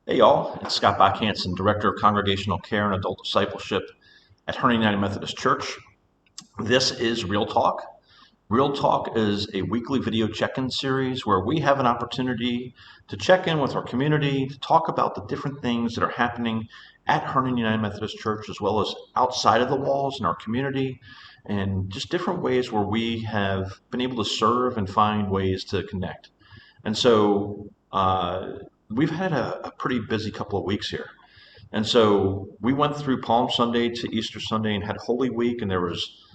Hey y'all, it's Scott Bach-Hansen, Director of Congregational Care and Adult Discipleship at Herndon United Methodist Church. This is Real Talk. Real Talk is a weekly video check-in series where we have an opportunity to check in with our community, to talk about the different things that are happening at Herndon United Methodist Church as well as outside of the walls in our community, and just different ways where we have been able to serve and find ways to connect. And so we've had a pretty busy couple of weeks here. And so we went through Palm Sunday to Easter Sunday and had Holy Week, and there was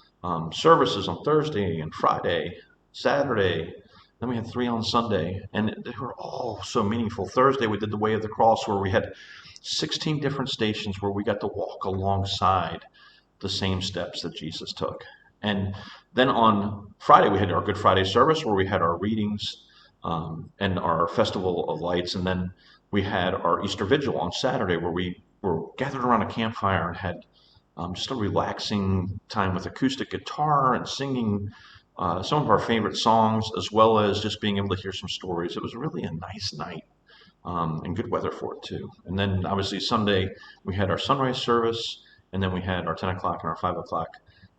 services on Thursday and Friday, Saturday. Then we had three on Sunday, and they were all so meaningful. Thursday we did the Way of the Cross, where we had 16 different stations where we got to walk alongside the same steps that Jesus took. And then on Friday we had our Good Friday service where we had our readings and our Festival of Lights, and then we had our Easter Vigil on Saturday where we were gathered around a campfire and had just a relaxing time with acoustic guitar and singing some of our favorite songs, as well as just being able to hear some stories. It was really a nice night and good weather for it too. And then obviously Sunday we had our sunrise service, and then we had our 10 o'clock and our 5 o'clock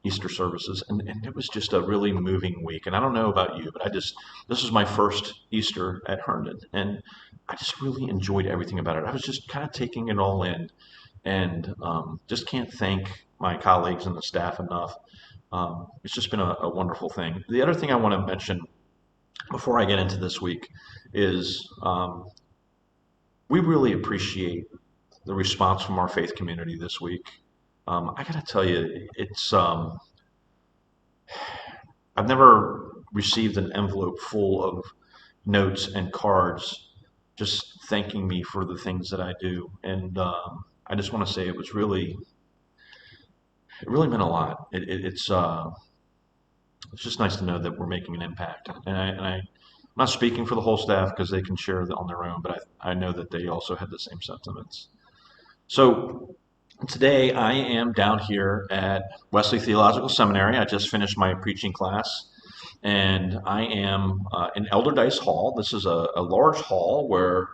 Easter services, and it was just a really moving week. And I don't know about you, but this was my first Easter at Herndon, and I just really enjoyed everything about it. I was just kind of taking it all in, and just can't thank my colleagues and the staff enough. It's just been a wonderful thing. The other thing I want to mention before I get into this week is we really appreciate the response from our faith community this week. I got to tell you, it's I've never received an envelope full of notes and cards just thanking me for the things that I do, and I just want to say it really meant a lot. It's just nice to know that we're making an impact, I'm not speaking for the whole staff because they can share on their own, but I know that they also had the same sentiments. So today I am down here at Wesley Theological Seminary. I just finished my preaching class, and I am in Elder Dice Hall. This is a large hall where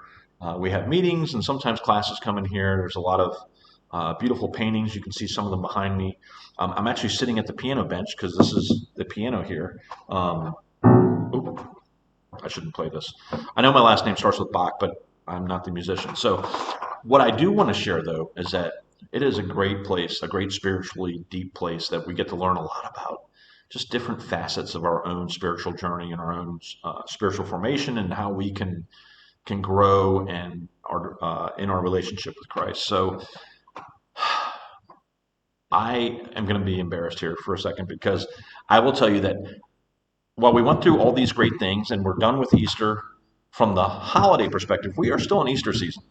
we have meetings and sometimes classes come in here. There's a lot of beautiful paintings. You can see some of them behind me. I'm actually sitting at the piano bench because this is the piano here. Oop, I shouldn't play this. I know my last name starts with Bach, but I'm not the musician. So what I do want to share, though, is that it is a great place, a great spiritually deep place that we get to learn a lot about just different facets of our own spiritual journey and our own spiritual formation and how we can grow and in our relationship with Christ. So I am going to be embarrassed here for a second because I will tell you that while we went through all these great things and we're done with Easter from the holiday perspective, we are still in Easter season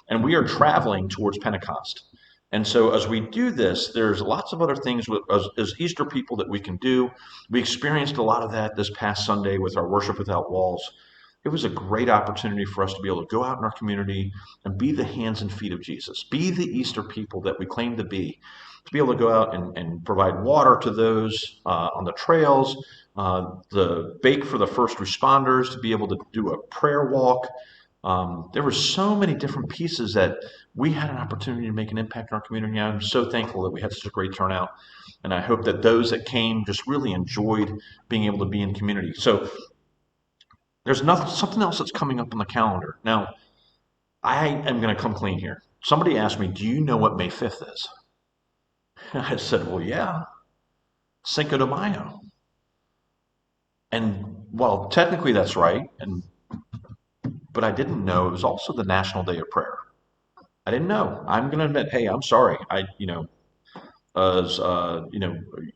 and we are traveling towards Pentecost. And so as we do this, there's lots of other things as Easter people that we can do. We experienced a lot of that this past Sunday with our Worship Without Walls. It was a great opportunity for us to be able to go out in our community and be the hands and feet of Jesus, be the Easter people that we claim to be able to go out and provide water to those on the trails, the bake for the first responders, to be able to do a prayer walk. There were so many different pieces that we had an opportunity to make an impact in our community. I'm so thankful that we had such a great turnout, and I hope that those that came just really enjoyed being able to be in community. So there's something else that's coming up on the calendar. Now, I am going to come clean here. Somebody asked me, do you know what May 5th is? I said, well, yeah, Cinco de Mayo. And well, technically that's right, but I didn't know it was also the National Day of Prayer. I didn't know. I'm going to admit, hey, I'm sorry. As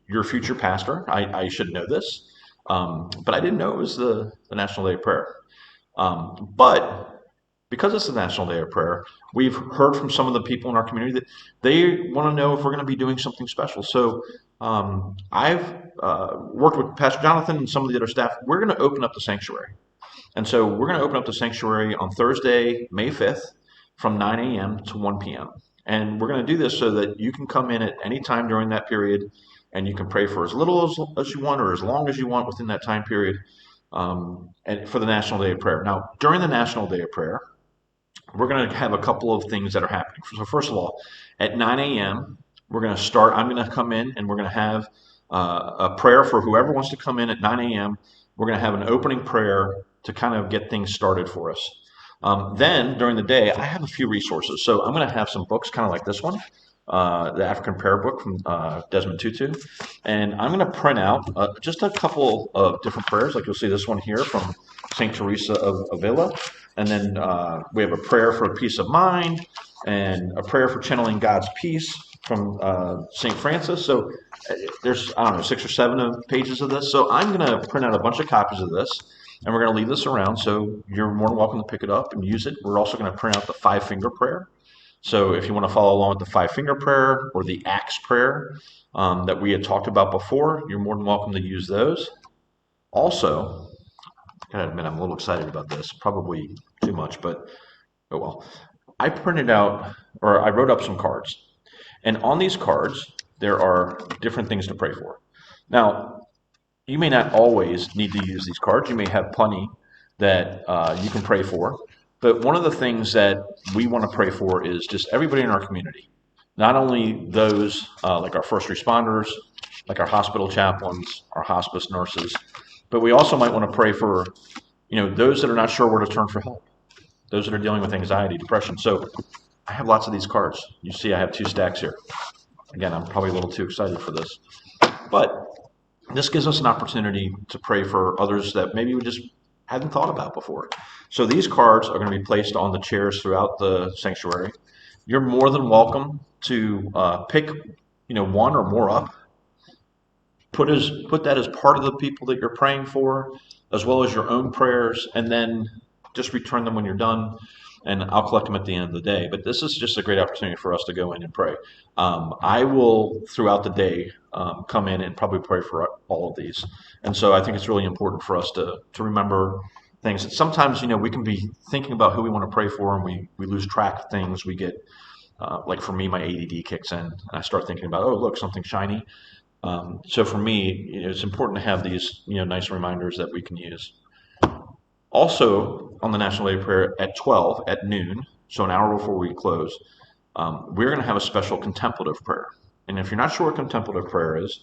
your future pastor, I should know this, but I didn't know it was the National Day of Prayer. But because it's the National Day of Prayer, we've heard from some of the people in our community that they want to know if we're going to be doing something special. So I've worked with Pastor Jonathan and some of the other staff. We're going to open up the sanctuary. And so we're going to open up the sanctuary on Thursday, May 5th from 9 a.m. to 1 p.m. And we're going to do this so that you can come in at any time during that period and you can pray for as little as you want or as long as you want within that time period and for the National Day of Prayer. Now, during the National Day of Prayer, we're going to have a couple of things that are happening. So first of all, at 9 a.m., we're going to start. I'm going to come in and we're going to have a prayer for whoever wants to come in at 9 a.m. We're going to have an opening prayer to kind of get things started for us. Then during the day, I have a few resources. So I'm going to have some books kind of like this one, the African Prayer Book from Desmond Tutu. And I'm going to print out just a couple of different prayers. Like you'll see this one here from St. Teresa of Avila. And then we have a prayer for peace of mind and a prayer for channeling God's peace from St. Francis. So there's, I don't know, 6 or 7 pages of this. So I'm going to print out a bunch of copies of this and we're going to leave this around. So you're more than welcome to pick it up and use it. We're also going to print out the 5-finger prayer. So if you want to follow along with the 5-finger prayer or the axe prayer that we had talked about before, you're more than welcome to use those. Also, I gotta admit, I'm a little excited about this, probably too much, but oh well. I printed out, or I wrote up some cards. And on these cards, there are different things to pray for. Now, you may not always need to use these cards. You may have plenty that you can pray for. But one of the things that we want to pray for is just everybody in our community. Not only those like our first responders, like our hospital chaplains, our hospice nurses, but we also might want to pray for, those that are not sure where to turn for help, those that are dealing with anxiety, depression. So I have lots of these cards. You see, I have 2 stacks here. Again, I'm probably a little too excited for this, but this gives us an opportunity to pray for others that maybe we just hadn't thought about before. So these cards are going to be placed on the chairs throughout the sanctuary. You're more than welcome to pick, one or more up. Put that as part of the people that you're praying for, as well as your own prayers, and then just return them when you're done, and I'll collect them at the end of the day. But this is just a great opportunity for us to go in and pray. I will, throughout the day, come in and probably pray for all of these. And so I think it's really important for us to remember things. And sometimes, we can be thinking about who we want to pray for, and we lose track of things. We get, like for me, my ADD kicks in, and I start thinking about, oh, look, something shiny. So for me, it's important to have these, nice reminders that we can use. Also, on the National Day of Prayer at 12 at noon, so an hour before we close, we're going to have a special contemplative prayer. And if you're not sure what contemplative prayer is,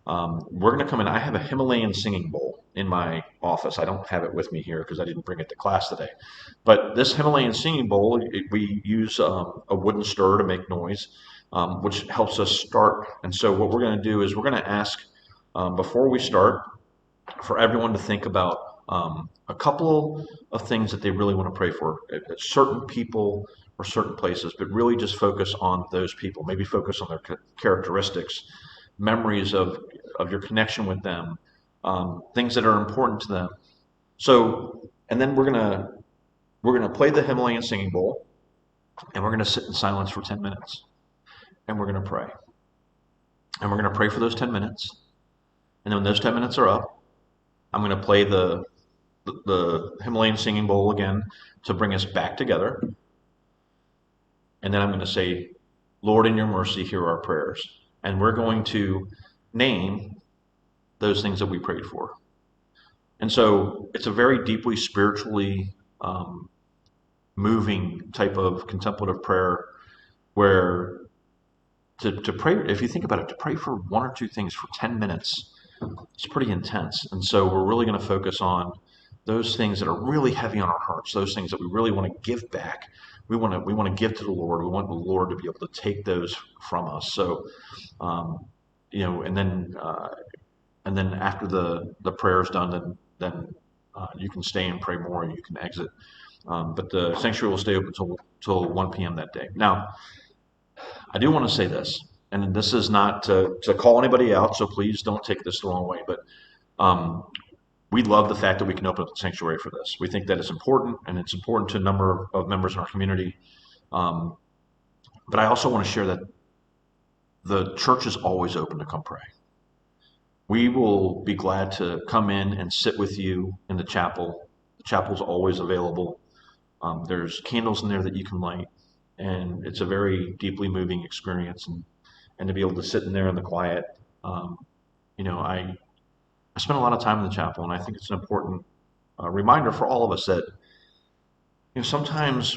we're going to come in. I have a Himalayan singing bowl in my office. I don't have it with me here because I didn't bring it to class today. But this Himalayan singing bowl, we use a wooden stir to make noise, which helps us start. And so what we're going to do is we're going to ask, before we start, for everyone to think about a couple of things that they really want to pray for, at certain people or certain places, but really just focus on those people. Maybe focus on their characteristics, memories of your connection with them, things that are important to them. So, and then we're gonna play the Himalayan singing bowl, and we're gonna sit in silence for 10 minutes, and we're gonna pray, and we're gonna pray for those 10 minutes, and then when those 10 minutes are up, I'm gonna play the Himalayan singing bowl again to bring us back together, and then I'm gonna say, Lord, in your mercy, hear our prayers, and we're going to name those things that we prayed for. And so it's a very deeply spiritually moving type of contemplative prayer where to pray, if you think about it, to pray for 1 or 2 things for 10 minutes, it's pretty intense. And so we're really going to focus on those things that are really heavy on our hearts, those things that we really want to give back. We want to give to the Lord. We want the Lord to be able to take those from us. So, and then after the prayer is done, then you can stay and pray more, and you can exit. But the sanctuary will stay open till 1 p.m. that day. Now, I do want to say this, and this is not to call anybody out, so please don't take this the wrong way, but we love the fact that we can open up the sanctuary for this. We think that it's important, and it's important to a number of members in our community. But I also want to share that the church is always open to come pray. We will be glad to come in and sit with you in the chapel. The chapel's always available. There's candles in there that you can light, and it's a very deeply moving experience. And to be able to sit in there in the quiet, I spend a lot of time in the chapel, and I think it's an important reminder for all of us that sometimes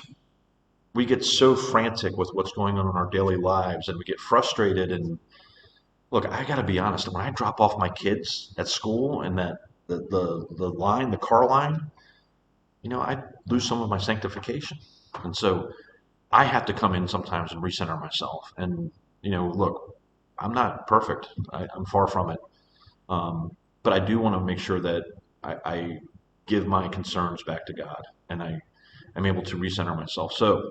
we get so frantic with what's going on in our daily lives, and we get frustrated. And look, I got to be honest. When I drop off my kids at school and that the line, the car line, I lose some of my sanctification. And so I have to come in sometimes and recenter myself. And, look, I'm not perfect. I'm far from it. But I do want to make sure that I give my concerns back to God, and I am able to recenter myself. So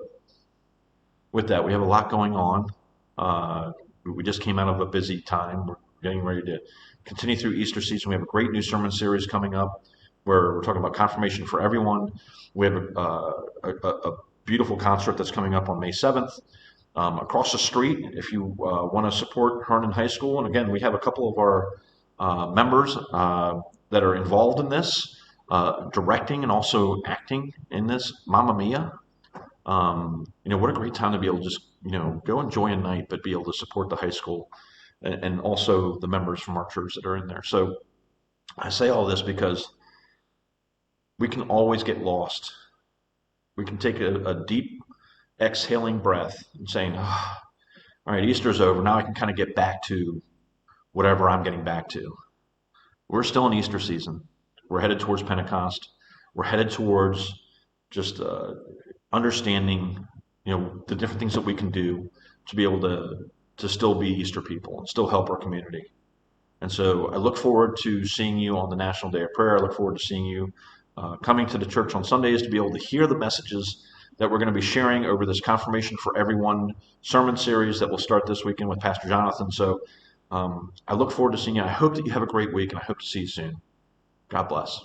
with that, we have a lot going on. We just came out of a busy time. We're getting ready to continue through Easter season. We have a great new sermon series coming up where we're talking about confirmation for everyone. We have a beautiful concert that's coming up on May 7th. Across the street, if you want to support Herndon High School, and again, we have a couple of our members that are involved in this, directing and also acting in this. Mamma Mia! What a great time to be able to just, go enjoy a night, but be able to support the high school and also the members from our church that are in there. So I say all this because we can always get lost. We can take a deep exhaling breath and saying, oh, all right, Easter's over. Now I can kind of get back to whatever I'm getting back to. We're still in Easter season. We're headed towards Pentecost. We're headed towards just understanding, the different things that we can do to be able to still be Easter people and still help our community. And so I look forward to seeing you on the National Day of Prayer. I look forward to seeing you coming to the church on Sundays to be able to hear the messages that we're going to be sharing over this Confirmation for Everyone sermon series that will start this weekend with Pastor Jonathan. So I look forward to seeing you. I hope that you have a great week, and I hope to see you soon. God bless.